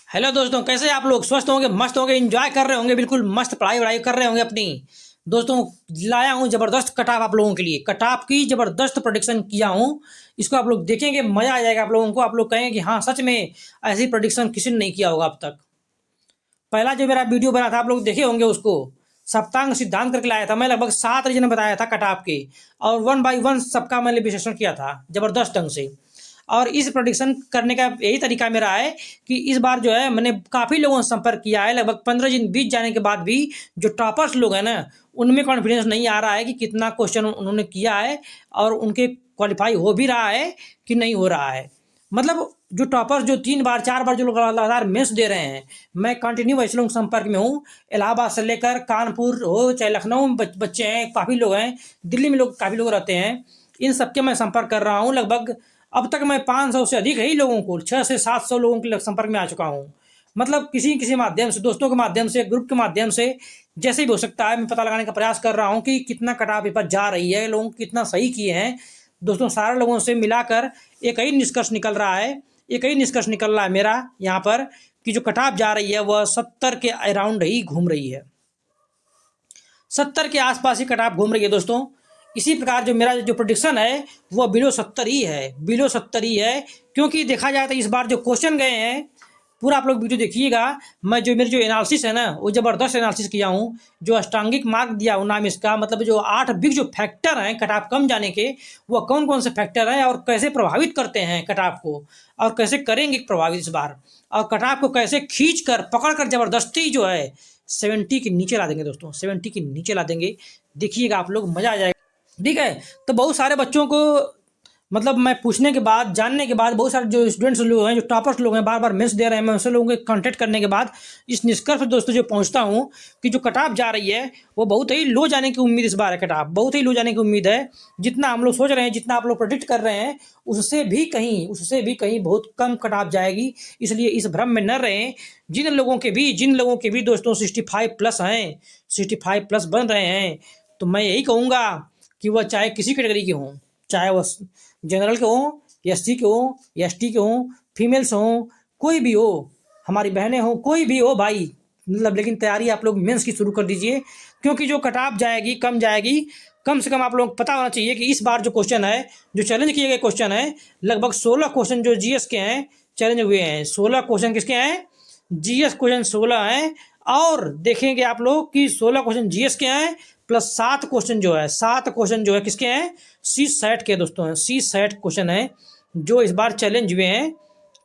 Hello दोस्तों, कैसे आप लोग? स्वस्थ होंगे, मस्त होंगे, एंजॉय कर रहे होंगे, बिल्कुल मस्त पढ़ाई वढ़ाई कर रहे होंगे अपनी। दोस्तों, लाया हूँ जबरदस्त कटाप आप लोगों के लिए। कटाप की जबरदस्त प्रोडिक्शन किया हूँ। इसको आप लोग देखेंगे, मजा आ जाएगा आप लोगों को। आप लोग कहेंगे कि हाँ, सच में ऐसी प्रोडिक्शन किसी ने नहीं किया होगा अब तक। पहला जो मेरा वीडियो बना था, आप लोग देखे होंगे उसको। सप्तांग सिद्धांत करके लाया था मैं, लगभग 7 रीजन बताया था कटाप के। और वन बाई वन सबका मैंने विश्लेषण किया था जबरदस्त ढंग से। और इस प्रोडिक्शन करने का यही तरीका मेरा है कि इस बार जो है मैंने काफ़ी लोगों से संपर्क किया है। लगभग 15 दिन बीत जाने के बाद भी जो टॉपर्स लोग हैं ना, उनमें कॉन्फिडेंस नहीं आ रहा है कि कितना क्वेश्चन उन्होंने किया है और उनके क्वालिफाई हो भी रहा है कि नहीं हो रहा है। मतलब जो टॉपर्स जो 3 बार 4 बार जो लोग लगातार मेंस दे रहे हैं, मैं कंटिन्यू ऐसे लोगों के संपर्क में हूँ। इलाहाबाद से लेकर कानपुर हो चाहे लखनऊ में बच्चे हैं, काफ़ी लोग हैं, दिल्ली में लोग काफ़ी लोग रहते हैं। इन सबके मैं संपर्क कर रहा हूँ। लगभग अब तक मैं 500 से अधिक ही लोगों को, 6 से 700 लोगों के संपर्क में आ चुका हूँ। मतलब किसी किसी माध्यम से, दोस्तों के माध्यम से, ग्रुप के माध्यम से, जैसे भी हो सकता है, मैं पता लगाने का प्रयास कर रहा हूँ कि कितना कटाव पेपर जा रही है, लोगों कितना सही किए हैं। दोस्तों, सारे लोगों से मिलाकर एक ही निष्कर्ष निकल रहा है, एक ही निष्कर्ष निकल रहा है मेरा यहाँ पर, कि जो कटाव जा रही है वह 70 के अराउंड ही घूम रही है। 70 के आसपास ही कटाव घूम रही है दोस्तों। इसी प्रकार जो मेरा जो प्रोडिक्शन है वो बिलो 70 ही है, बिलो 70 ही है। क्योंकि देखा जाए तो इस बार जो क्वेश्चन गए हैं, पूरा आप लोग वीडियो देखिएगा। मैं जो मेरी जो एनालिसिस है ना, वो ज़बरदस्त एनालिसिस किया हूँ। जो अष्टांगिक मार्ग दिया हूँ नाम इसका, मतलब जो 8 बिग जो फैक्टर हैं कटाव कम जाने के, वो कौन कौन से फैक्टर हैं और कैसे प्रभावित करते हैं कटाव को, और कैसे करेंगे प्रभावित इस बार, और कटाव को कैसे खींच कर पकड़ कर ज़बरदस्ती जो है 70 के नीचे ला देंगे दोस्तों, 70 के नीचे ला देंगे। देखिएगा आप लोग, मज़ा आ जाएगा। ठीक है। तो बहुत सारे बच्चों को, मतलब मैं पूछने के बाद, जानने के बाद, बहुत सारे जो स्टूडेंट्स लोग हैं, जो टॉपर्स लोग हैं, बार बार मेंस दे रहे हैं, मैं उनसे लोगों के कांटेक्ट करने के बाद इस निष्कर्ष पर दोस्तों जो पहुंचता हूं कि जो कटाव जा रही है वो बहुत ही लो जाने की उम्मीद इस बार है। कटाव बहुत ही लो जाने की उम्मीद है। जितना हम लोग सोच रहे हैं, जितना आप लोग प्रेडिक्ट कर रहे हैं, उससे भी कहीं बहुत कम कटाव जाएगी। इसलिए इस भ्रम में न रहें। जिन लोगों के भी दोस्तों 65+ हैं, 65+ बन रहे हैं, तो मैं यही कहूँगा कि वह चाहे किसी कैटेगरी के हों, चाहे वह जनरल के हों, एससी के हों, एसटी के हों, फीमेल्स हों, कोई भी हो, हमारी बहनें हों, कोई भी हो भाई, मतलब लेकिन तैयारी आप लोग मेंस की शुरू कर दीजिए। क्योंकि जो कटाव जाएगी, कम जाएगी। कम से कम आप लोगों को पता होना चाहिए कि इस बार जो क्वेश्चन है, जो चैलेंज किए गए क्वेश्चन है, लगभग 16 क्वेश्चन जो जीएस के हैं चैलेंज हुए हैं। 16 क्वेश्चन किसके हैं? जीएस क्वेश्चन 16 हैं। और देखेंगे आप लोग कि 16 क्वेश्चन जीएस के हैं, प्लस 7 क्वेश्चन जो है किसके हैं? सी सेट के दोस्तों हैं। सी सेट क्वेश्चन है जो इस बार चैलेंज हुए हैं।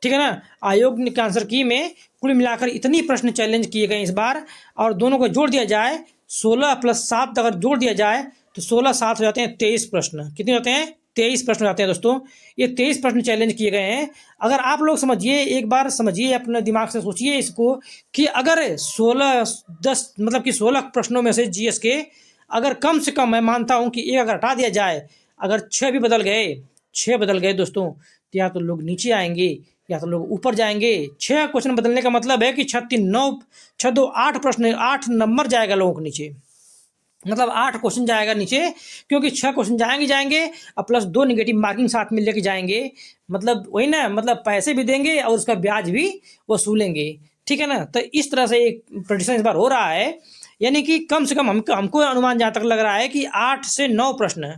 ठीक है ना। आयोग ने आंसर की में कुल मिलाकर इतनी प्रश्न चैलेंज किए गए इस बार। और दोनों को जोड़ दिया जाए, 16 + 7 अगर जोड़ दिया जाए तो 16 7 हो जाते हैं 23 प्रश्न। कितने होते हैं? 23 प्रश्न हो जाते हैं दोस्तों। ये 23 प्रश्न चैलेंज किए गए हैं। अगर आप लोग समझिए, एक बार समझिए, अपने दिमाग से सोचिए इसको, कि अगर 16 मतलब कि 16 प्रश्नों में से जीएस के अगर कम से कम, मैं मानता हूं कि एक अगर हटा दिया जाए, अगर 6 भी बदल गए, 6 बदल गए दोस्तों, तो या तो लोग नीचे आएंगे या तो लोग ऊपर जाएंगे। 6 क्वेश्चन बदलने का मतलब है कि 6 3 9, 6 2 8 प्रश्न, 8 नंबर जाएगा लोगों को नीचे। मतलब 8 क्वेश्चन जाएगा नीचे। क्योंकि 6 क्वेश्चन जाएंगे और प्लस 2 निगेटिव मार्किंग साथ में लेके जाएंगे। मतलब वही ना, मतलब पैसे भी देंगे और उसका ब्याज भी वसूलेंगे। ठीक है ना। तो इस तरह से एक प्रेडिक्शन इस बार हो रहा है। यानी कि कम से कम हमको अनुमान जहाँ तक लग रहा है कि 8 से 9 प्रश्न,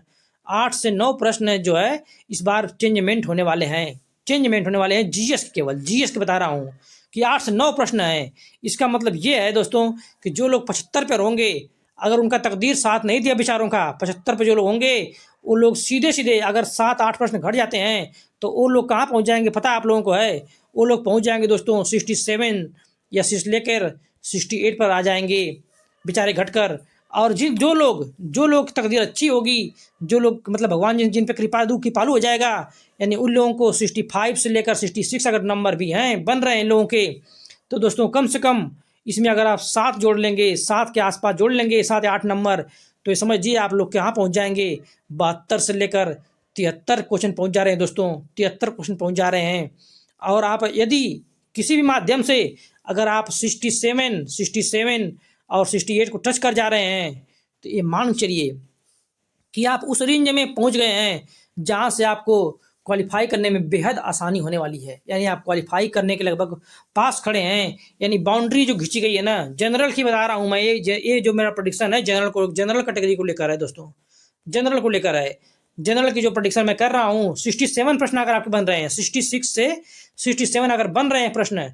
8 से 9 प्रश्न जो है इस बार चेंजमेंट होने वाले हैं। चेंजमेंट होने वाले हैं जीएस के, केवल जीएस के बता रहा हूँ कि 8 से 9 प्रश्न हैं। इसका मतलब ये है दोस्तों कि जो लोग 75 पर होंगे, अगर उनका तकदीर साथ नहीं दिया बेचारों का, 75 पे जो लोग होंगे, वो लोग सीधे सीधे, अगर 7 8 प्रश्न घट जाते हैं तो वो लोग कहाँ पहुँच जाएंगे पता है आप लोगों को है? वो लोग पहुँच जाएंगे दोस्तों 67 या लेकर 68 पर आ जाएंगे बेचारे घटकर। और जो लोग तकदीर अच्छी होगी, जो लोग मतलब भगवान जिन पे कृपालु हो जाएगा, यानी उन लोगों को 65 से लेकर 66 अगर नंबर भी हैं, बन रहे हैं इन लोगों के, तो दोस्तों कम से कम इसमें अगर आप 7 जोड़ लेंगे, 7 के आसपास जोड़ लेंगे, 7 या 8 नंबर, तो ये समझिए आप लोग कहाँ पहुँच जाएंगे। 72 से लेकर 73 क्वेश्चन पहुँच जा रहे हैं दोस्तों, 73 क्वेश्चन पहुँच जा रहे हैं। और आप यदि किसी भी माध्यम से अगर आप 67 और 68 को टच कर जा रहे हैं, तो ये मान चलिए कि आप उस रेंज में पहुंच गए हैं जहां से आपको क्वालिफाई करने में बेहद आसानी होने वाली है। यानी आप क्वालिफाई करने के लगभग पास खड़े हैं। यानी बाउंड्री जो खींची गई है ना, जनरल की बता रहा हूँ मैं, ये जो मेरा प्रेडिक्शन है जनरल कैटेगरी को लेकर है दोस्तों, जनरल को लेकर है। जनरल की जो प्रेडिक्शन मैं कर रहा हूँ, 67 प्रश्न अगर आपके बन रहे हैं, 66 से 67 अगर बन रहे हैं प्रश्न,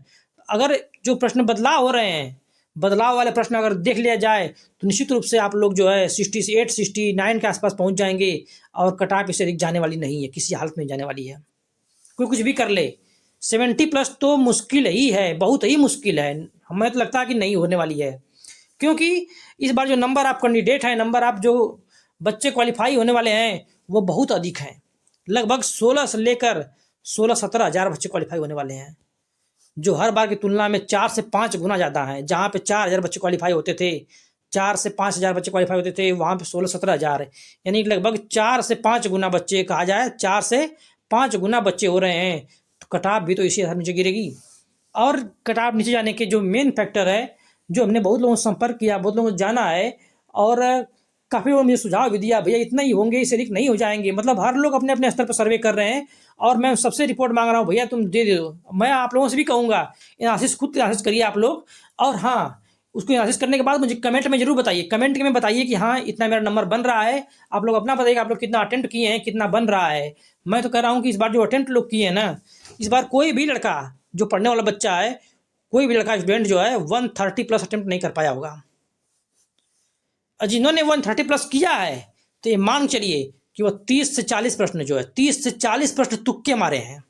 अगर जो प्रश्न बदलाव हो रहे हैं, बदलाव वाले प्रश्न अगर देख लिया जाए तो निश्चित रूप से आप लोग जो है 68 69 के आसपास पहुंच जाएंगे और कट ऑफ इससे अधिक जाने वाली नहीं है, किसी हालत में जाने वाली है। कोई कुछ भी कर ले, 70 प्लस तो मुश्किल ही है, बहुत ही मुश्किल है। हमें तो लगता है कि नहीं होने वाली है, क्योंकि इस बार जो नंबर आप कैंडिडेट हैं, नंबर आप जो बच्चे क्वालिफाई होने वाले हैं वो बहुत अधिक हैं। लगभग 16 से लेकर 16-17 हज़ार बच्चे क्वालिफाई होने वाले हैं, जो हर बार की तुलना में 4 से 5 गुना ज़्यादा है। जहाँ पे 4,000 बच्चे क्वालिफाई होते थे, 4 से 5,000 बच्चे क्वालिफाई होते थे, वहाँ पे 16-17 हज़ार है। यानी लगभग 4 से 5 गुना बच्चे, कहा जाए 4 से 5 गुना बच्चे हो रहे हैं, तो कटाप भी तो इसी आधार नीचे गिरेगी। और कटाप नीचे जाने के जो मेन फैक्टर है, जो हमने बहुत लोगों से संपर्क किया, बहुत लोगों को जाना है, और काफ़ी लोगों ने मुझे सुझाव भी दिया, भैया इतना ही होंगे, इससे अधिक नहीं हो जाएंगे। मतलब हर लोग अपने अपने स्तर पर सर्वे कर रहे हैं, और मैं सबसे रिपोर्ट मांग रहा हूँ, भैया तुम दे दो। मैं आप लोगों से भी कहूँगा, एनालिसिस खुद एनालिसिस करिए आप लोग, और हाँ, उसको एनालिसिस करने के बाद मुझे कमेंट में जरूर बताइए, कमेंट में बताइए कि हाँ इतना मेरा नंबर बन रहा है। आप लोग अपना बताइए आप लोग कितना अटेम्प्ट किए हैं, कितना बन रहा है। मैं तो कह रहा हूँ कि इस बार जो अटेम्प्ट लोग किए हैं ना, इस बार कोई भी लड़का जो पढ़ने वाला बच्चा है, कोई भी लड़का स्टूडेंट जो है 130 प्लस अटेम्प्ट नहीं कर पाया होगा। जिन्होंने 130 प्लस किया है, तो ये मान चलिए कि वो 30 से 40 प्रश्न जो है, 30 से 40 प्रश्न तुक्के मारे हैं,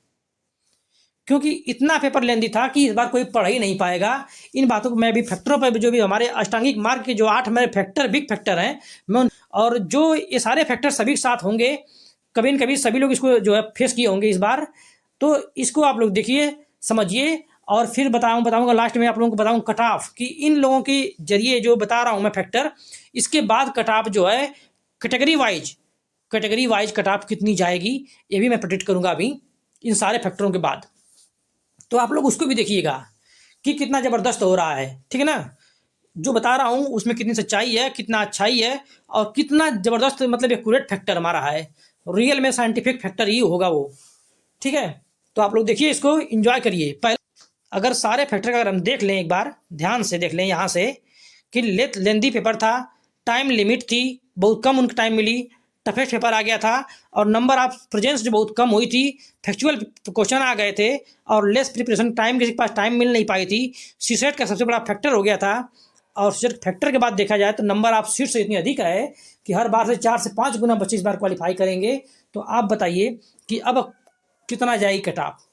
क्योंकि इतना पेपर लेंदी था कि इस बार कोई पढ़ ही नहीं पाएगा। इन बातों को मैं भी फैक्टरों पर जो भी हमारे अष्टांगिक मार्ग के जो 8 मेरे फैक्टर बिग फैक्टर हैं, मैं और जो ये सारे फैक्टर सभी साथ होंगे, कभी न कभी सभी लोग इसको जो है फेस किए होंगे इस बार। तो इसको आप लोग देखिए, समझिए, और फिर बताऊंगा लास्ट में आप लोगों को बताऊंगा कट ऑफ, कि इन लोगों के जरिए जो बता रहा हूँ मैं फैक्टर, इसके बाद कट ऑफ जो है कैटेगरी वाइज कट ऑफ कितनी जाएगी, ये भी मैं प्रेडिक्ट करूंगा अभी इन सारे फैक्टरों के बाद। तो आप लोग उसको भी देखिएगा कि कितना ज़बरदस्त हो रहा है, ठीक है ना। जो बता रहा हूँ उसमें कितनी सच्चाई है, कितना अच्छाई है, और कितना ज़बरदस्त मतलब एक्यूरेट फैक्टर हमारा है, रियल में साइंटिफिक फैक्टर ही होगा वो, ठीक है। तो आप लोग देखिए, इसको एंजॉय करिए। पहले अगर सारे फैक्टर अगर हम देख लें, एक बार ध्यान से देख लें यहाँ से, कि लेंदी पेपर था, टाइम लिमिट थी, बहुत कम उनको टाइम मिली, टफेस्ट पेपर आ गया था, और नंबर ऑफ प्रेजेंस जो बहुत कम हुई थी, फैक्चुअल क्वेश्चन आ गए थे, और लेस प्रिपरेशन टाइम, किसी के पास टाइम मिल नहीं पाई थी। सीसेट का सबसे बड़ा फैक्टर हो गया था, और सीसेट फैक्टर के बाद देखा जाए तो नंबर ऑफ सीट्स इतनी अधिक है कि हर बार से 4 से 5 गुना बच्चे इस बार क्वालिफाई करेंगे। तो आप बताइए कि अब कितना जाएगी कट ऑफ।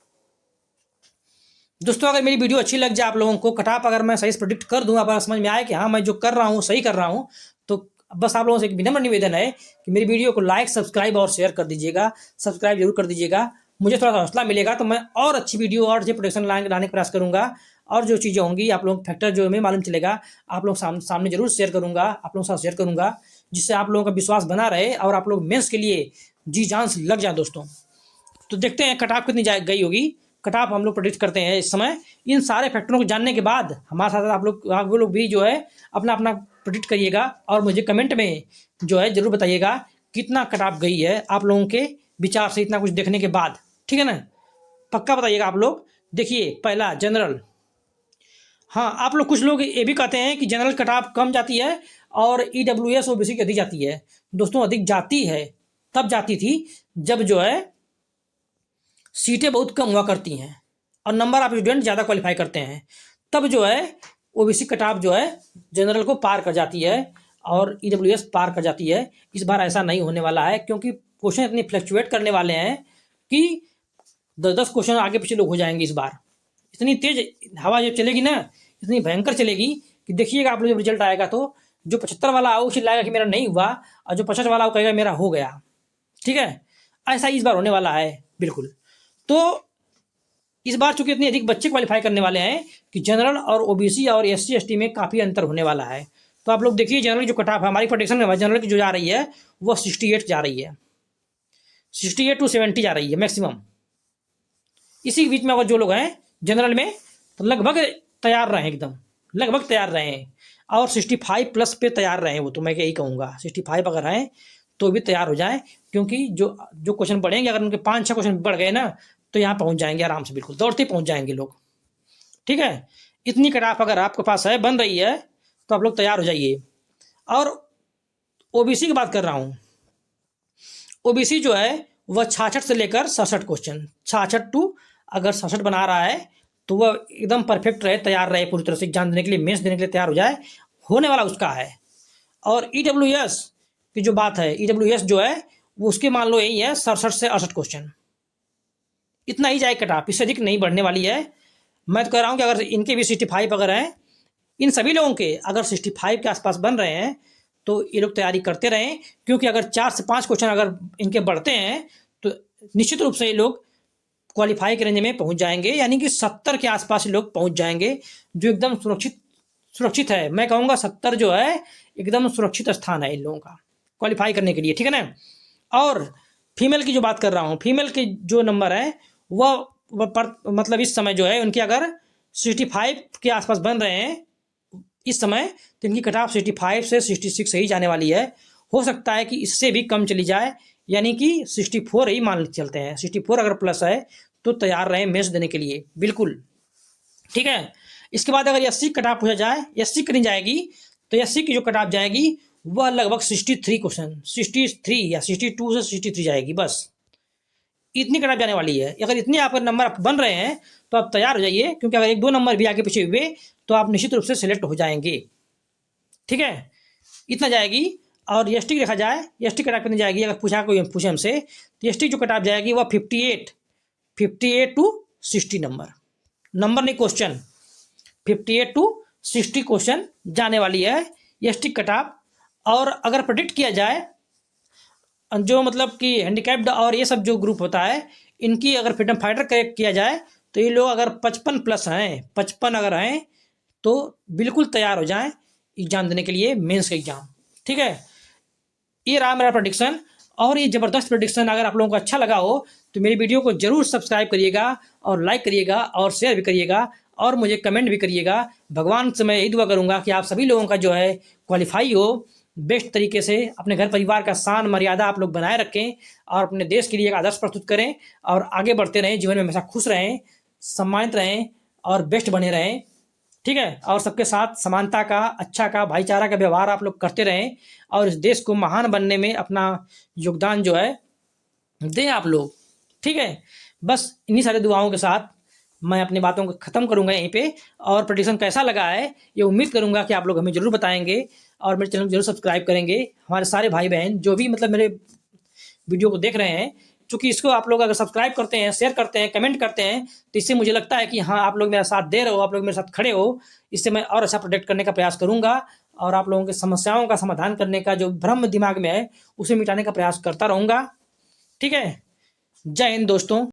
दोस्तों, अगर मेरी वीडियो अच्छी लग जाए आप लोगों को, कट ऑफ अगर मैं सही से प्रेडिक्ट कर दूंगा, अगर समझ में आए कि हाँ मैं जो कर रहा हूँ सही कर रहा हूँ, तो बस आप लोगों से एक विनम्र निवेदन है कि मेरी वीडियो को लाइक, सब्सक्राइब और शेयर कर दीजिएगा। सब्सक्राइब जरूर कर दीजिएगा, मुझे थोड़ा सा हौसला मिलेगा, तो मैं और अच्छी वीडियो और अच्छी प्रोडक्शन लाने का प्रयास करूँगा। और जो चीज़ें होंगी आप लोग फैक्टर जो हमें मालूम चलेगा, आप लोग सामने जरूर शेयर करूँगा, आप लोगों के साथ शेयर करूँगा, जिससे आप लोगों का विश्वास बना रहे और आप लोग मेंस के लिए जी जान से लग जाए दोस्तों। तो देखते हैं कट ऑफ कितनी गई होगी। कट ऑफ हम लोग प्रेडिक्ट करते हैं इस समय। इन सारे फैक्टरों को जानने के बाद हमारे साथ आप लोग भी जो है अपना अपना प्रेडिक्ट करिएगा, और मुझे कमेंट में जो है जरूर बताइएगा कितना कट ऑफ गई है आप लोगों के विचार से, इतना कुछ देखने के बाद, ठीक है ना। पक्का बताइएगा आप लोग। देखिए, पहला जनरल, हाँ आप लोग कुछ लोग ये भी कहते हैं कि जनरल कट ऑफ कम जाती है और EWS OBC की अधिक जाती है। दोस्तों, अधिक जाती है, तब जाती थी जब जो है सीटें बहुत कम हुआ करती हैं और नंबर ऑफ स्टूडेंट ज़्यादा क्वालिफाई करते हैं, तब जो है OBC कट ऑफ जो है जनरल को पार कर जाती है और EWS पार कर जाती है। इस बार ऐसा नहीं होने वाला है, क्योंकि क्वेश्चन इतनी फ्लक्चुएट करने वाले हैं कि 10-10 क्वेश्चन आगे पीछे लोग हो जाएंगे इस बार। इतनी तेज हवा जब चलेगी ना, इतनी भयंकर चलेगी कि देखिएगा आप लोग, जब रिजल्ट आएगा तो जो 75 वाला आओ उसे लाएगा कि मेरा नहीं हुआ, और जो 65 वाला वो कहेगा मेरा हो गया, ठीक है। ऐसा इस बार होने वाला है बिल्कुल। तो इस बार चूंकि इतने अधिक बच्चे क्वालिफाई करने वाले हैं कि जनरल और OBC और SC ST में काफ़ी अंतर होने वाला है। तो आप लोग देखिए, जनरल जो कट ऑफ है हमारी प्रोडिक्शन में, जनरल की जो जा रही है वो 68 जा रही है, 68 to 70 जा रही है मैक्सिमम। इसी के बीच में अगर जो लोग हैं जनरल में, तो लगभग तैयार रहें, एकदम लगभग तैयार रहें, और 65 प्लस पे तैयार रहें। वो तो मैं यही कहूँगा, 65 अगर हैं तो भी तैयार हो जाएं, क्योंकि जो जो क्वेश्चन बढ़ेंगे, अगर उनके 5-6 क्वेश्चन बढ़ गए ना, तो यहाँ पहुँच जाएंगे आराम से, बिल्कुल दौड़ते पहुँच जाएंगे लोग। ठीक है, इतनी कट ऑफ अगर आपके पास है, बन रही है, तो आप लोग तैयार हो जाइए। और ओबीसी की बात कर रहा हूँ। ओबीसी जो है वह 66 से लेकर 67 क्वेश्चन, 66 टू अगर 67 बना रहा है तो वह एकदम परफेक्ट रहे, तैयार रहे पूरी तरह से एग्जाम देने के लिए, मेंस देने के लिए तैयार हो जाए, होने वाला उसका है। और ईडब्ल्यूएस की जो बात है, ईडब्ल्यूएस जो है वो उसके मान लो यही है 67 से 68 क्वेश्चन, इतना ही जाए कट ऑफ, इससे अधिक नहीं बढ़ने वाली है। मैं तो कह रहा हूँ कि अगर इनके भी 65 अगर हैं, इन सभी लोगों के अगर 65 के आसपास बन रहे हैं, तो ये लोग तैयारी करते रहें, क्योंकि अगर 4 से 5 क्वेश्चन अगर इनके बढ़ते हैं तो निश्चित रूप से ये लोग क्वालिफाई के रेंज में पहुंच जाएंगे, यानी कि 70 के आसपास लोग पहुंच जाएंगे, जो एकदम सुरक्षित है। मैं कहूँगा 70 जो है एकदम सुरक्षित स्थान है इन लोगों का क्वालिफाई करने के लिए, ठीक है ना। और फीमेल की जो बात कर रहा हूँ, फीमेल के जो नंबर है वह मतलब इस समय जो है उनके अगर 65 के आसपास बन रहे हैं इस समय, तो इनकी कट ऑफ 65 से 66 ही जाने वाली है। हो सकता है कि इससे भी कम चली जाए, यानी कि 64 ही मान चलते हैं, 64 अगर प्लस है तो तैयार रहें मेंस देने के लिए, बिल्कुल। ठीक है, इसके बाद अगर 80 कट ऑफ पूछा जाए, 80 करी जाएगी, तो 80 की जो कट ऑफ जाएगी वह लगभग 63 क्वेश्चन, 63 या 62 से 63 जाएगी, बस इतनी कट ऑफ जाने वाली है। अगर इतने आपके नंबर बन रहे हैं तो आप तैयार हो जाइए, क्योंकि अगर 1-2 नंबर भी आगे पीछे हुए तो आप निश्चित रूप से सिलेक्ट हो जाएंगे। ठीक है, इतना जाएगी। और एसटी की देखा जाए, एसटी कट ऑफ कितनी जाएगी, अगर पूछे हमसे, तो एसटी जो कट ऑफ जाएगी वह 58 टू 60 नंबर नहीं क्वेश्चन, 58 टू 60 क्वेश्चन जाने वाली है एसटी कट ऑफ। और अगर प्रेडिक्ट किया जाए, जो मतलब कि हैंडीकैप्ड और ये सब जो ग्रुप होता है, इनकी अगर फ्रीडम फाइटर किया जाए, तो ये लोग अगर 55 प्लस हैं, 55 अगर हैं, तो बिल्कुल तैयार हो जाएं एग्जाम देने के लिए, मेंस का एग्जाम। ठीक है, ये रहा मेरा प्रेडिक्शन। और ये ज़बरदस्त प्रेडिक्शन अगर आप लोगों को अच्छा लगा हो तो मेरी वीडियो को जरूर सब्सक्राइब करिएगा और लाइक करिएगा और शेयर भी करिएगा और मुझे कमेंट भी करिएगा। भगवान से मैं यही दुआ करूँगा कि आप सभी लोगों का जो है क्वालिफाई हो बेस्ट तरीके से, अपने घर परिवार का शान मर्यादा आप लोग बनाए रखें और अपने देश के लिए एक आदर्श प्रस्तुत करें और आगे बढ़ते रहें, जीवन में हमेशा खुश रहें, सम्मानित रहें और बेस्ट बने रहें। ठीक है, और सबके साथ समानता का, अच्छा का, भाईचारा का व्यवहार आप लोग करते रहें और इस देश को महान बनने में अपना योगदान जो है दें आप लोग। ठीक है, बस इन्हीं सारे दुआओं के साथ मैं अपनी बातों को ख़त्म करूंगा यहीं पे। और प्रेडिक्शन कैसा लगा है ये उम्मीद करूंगा कि आप लोग हमें ज़रूर बताएंगे और मेरे चैनल को जरूर सब्सक्राइब करेंगे। हमारे सारे भाई बहन जो भी मतलब मेरे वीडियो को देख रहे हैं, चूँकि इसको आप लोग अगर सब्सक्राइब करते हैं, शेयर करते हैं, कमेंट करते हैं, तो इससे मुझे लगता है कि हाँ आप लोग मेरा साथ दे रहे हो, आप लोग मेरे साथ खड़े हो। इससे मैं और अच्छा प्रोडक्ट करने का प्रयास करूँगा और आप लोगों की समस्याओं का समाधान करने का जो भ्रम दिमाग में है उसे मिटाने का प्रयास करता रहूँगा। ठीक है, जय हिंद दोस्तों।